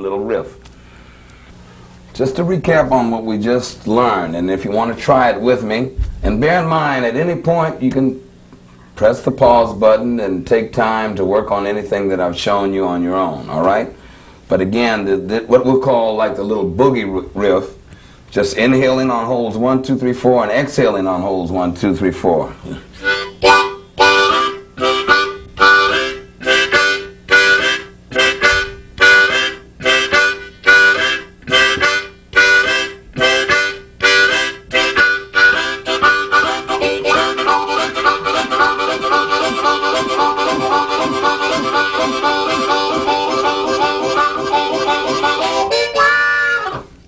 little riff. Just to recap on what we just learned, and if you want to try it with me, and bear in mind at any point you can press the pause button and take time to work on anything that I've shown you on your own, all right? But again, what we'll call like the little boogie riff, just inhaling on holes 1, 2, 3, 4, and exhaling on holes 1, 2, 3, 4.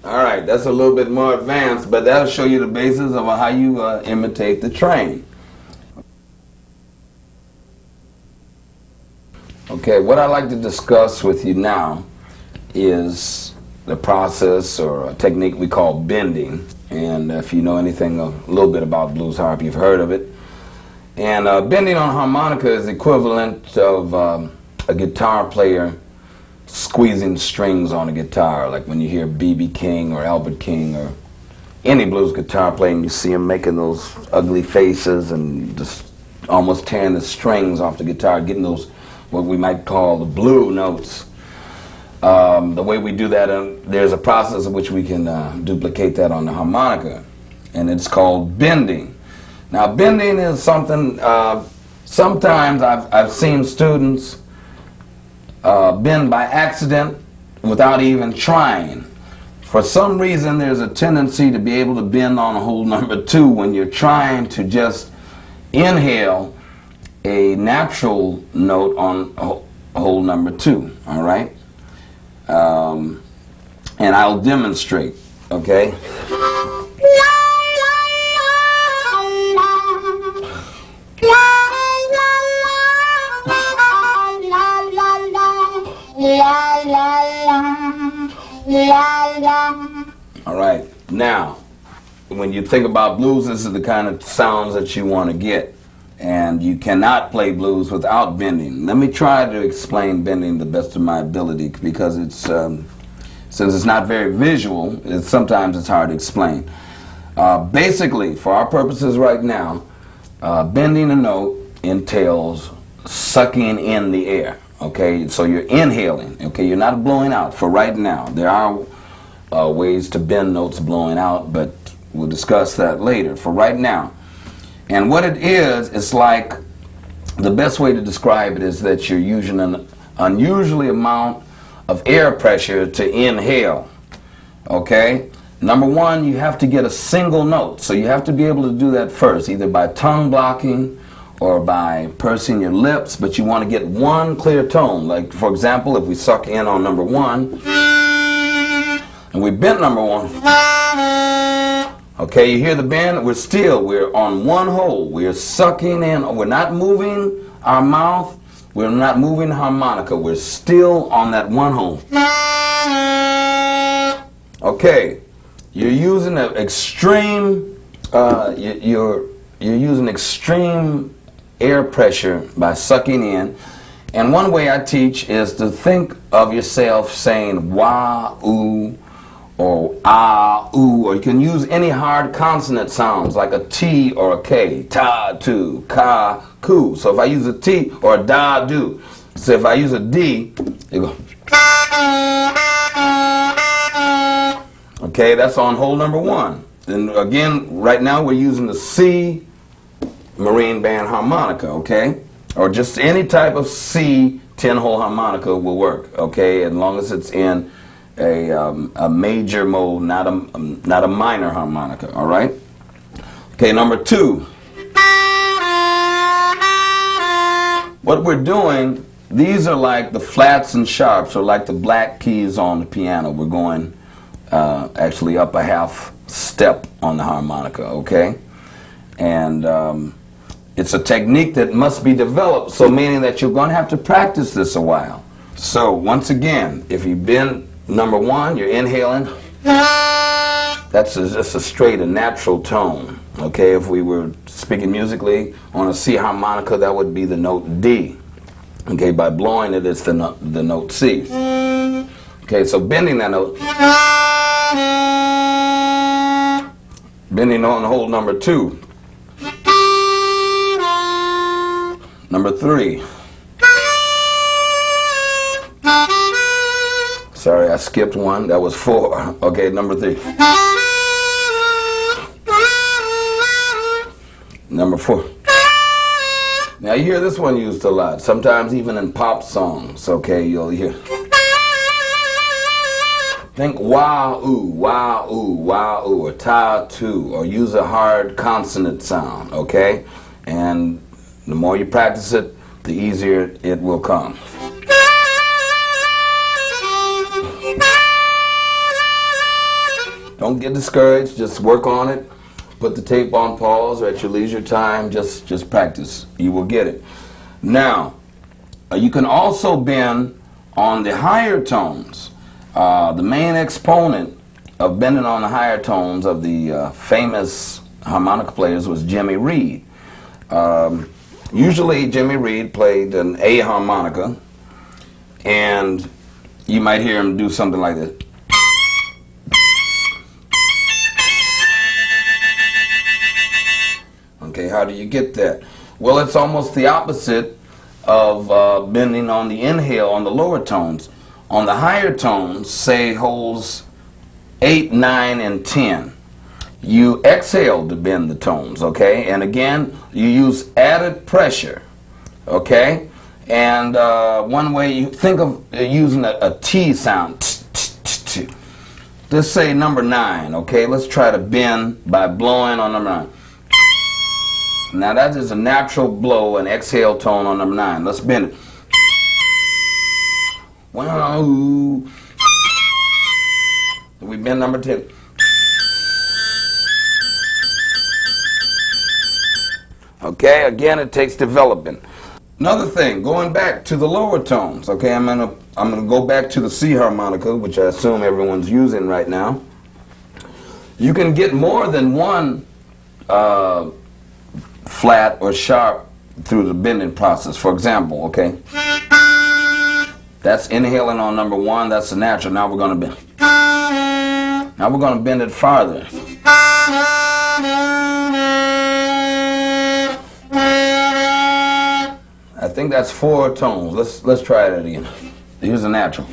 Alright, that's a little bit more advanced, but that'll show you the basis of how you imitate the train. Okay, what I'd like to discuss with you now is the process or a technique we call bending. And if you know anything a little bit about blues harp, you've heard of it. And bending on harmonica is equivalent of a guitar player squeezing strings on a guitar, like when you hear B.B. King or Albert King or any blues guitar playing, you see him making those ugly faces and just almost tearing the strings off the guitar, getting those what we might call the blue notes. The way we do that, there's a process in which we can duplicate that on the harmonica, and it's called bending. Now bending is something, sometimes I've seen students bend by accident without even trying. For some reason there's a tendency to be able to bend on hole number 2 when you're trying to just inhale a natural note on hole number 2, all right? And I'll demonstrate, okay? All right, now, when you think about blues, this is the kind of sounds that you want to get. And you cannot play blues without bending. Let me try to explain bending the best of my ability, because it's, since it's not very visual, sometimes it's hard to explain. Basically, for our purposes right now, bending a note entails sucking in the air. Okay, so you're inhaling, okay, you're not blowing out for right now. There are ways to bend notes blowing out, but we'll discuss that later. For right now, and what it is, it's like, the best way to describe it is that you're using an unusually amount of air pressure to inhale, okay? Number one, you have to get a single note, so you have to be able to do that first, either by tongue blocking or by pursing your lips, but you want to get one clear tone. Like, for example, if we suck in on number 1, and we bent number 1, okay, you hear the bend? We're on one hole. We're sucking in, we're not moving our mouth, we're not moving the harmonica, we're still on that one hole. Okay, you're using an extreme, you're using extreme air pressure by sucking in, and one way I teach is to think of yourself saying wah, ooh, or ah, ooh, or you can use any hard consonant sounds like a T or a K, ta, tu, ka, ku. So if I use a T or a da, do. So if I use a D, you go. Okay, that's on hole number 1. Then again, right now we're using the C marine band harmonica, okay? Or just any type of C 10-hole harmonica will work, okay? As long as it's in a major mode, not a minor harmonica, all right? Okay, number 2. What we're doing, these are like the flats and sharps, or like the black keys on the piano. We're going actually up a half step on the harmonica, okay? And it's a technique that must be developed, so meaning that you're going to have to practice this a while. So once again, if you bend number 1, you're inhaling. That's just a straight and natural tone. Okay, if we were speaking musically on a C harmonica, that would be the note D. Okay, by blowing it, it's the note C. Okay, so bending that note. Bending on hold number 2. Number 3. Sorry, I skipped one. That was 4. Okay, number 3. Number 4. Now you hear this one used a lot. Sometimes even in pop songs, okay, you'll hear. Think wah-oo, wah-oo, wah-oo, or ta-tu, or use a hard consonant sound, okay? And the more you practice it, the easier it will come. Don't get discouraged, just work on it. Put the tape on pause or at your leisure time, just practice. You will get it. Now, you can also bend on the higher tones. The main exponent of bending on the higher tones of the famous harmonica players was Jimmy Reed. Usually Jimmy Reed played an A harmonica, and you might hear him do something like this. Okay, how do you get that? Well, it's almost the opposite of bending on the inhale on the lower tones. On the higher tones, say holds 8, 9, and 10. You exhale to bend the tones, okay? And again, you use added pressure, okay? And one way you think of using a T sound. Let's say number 9, okay? Let's try to bend by blowing on number 9. Now that is a natural blow, an exhale tone on number 9. Let's bend it. Wow. We bend number 10. Okay, again it takes development. Another thing, going back to the lower tones, okay, I'm gonna go back to the C harmonica, which I assume everyone's using right now. You can get more than one flat or sharp through the bending process. For example, okay, that's inhaling on number 1, that's the natural. Now we're going to bend. Now we're going to bend it farther. I think that's 4 tones. Let's try it again. Here's the natural.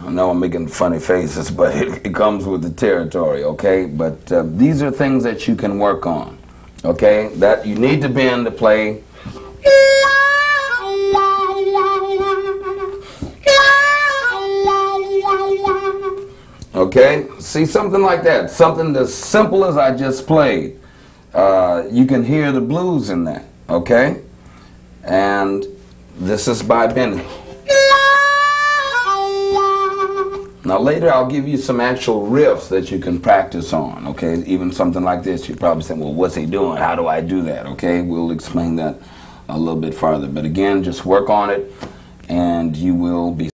I know I'm making funny faces, but it comes with the territory, okay? But these are things that you can work on, okay? That you need to bend to play. Okay? See, something like that. Something as simple as I just played. You can hear the blues in that, okay? And this is by bending. Now later I'll give you some actual riffs that you can practice on, okay? Even something like this, you're probably saying, well, what's he doing? How do I do that? Okay, we'll explain that a little bit farther. But again, just work on it and you will be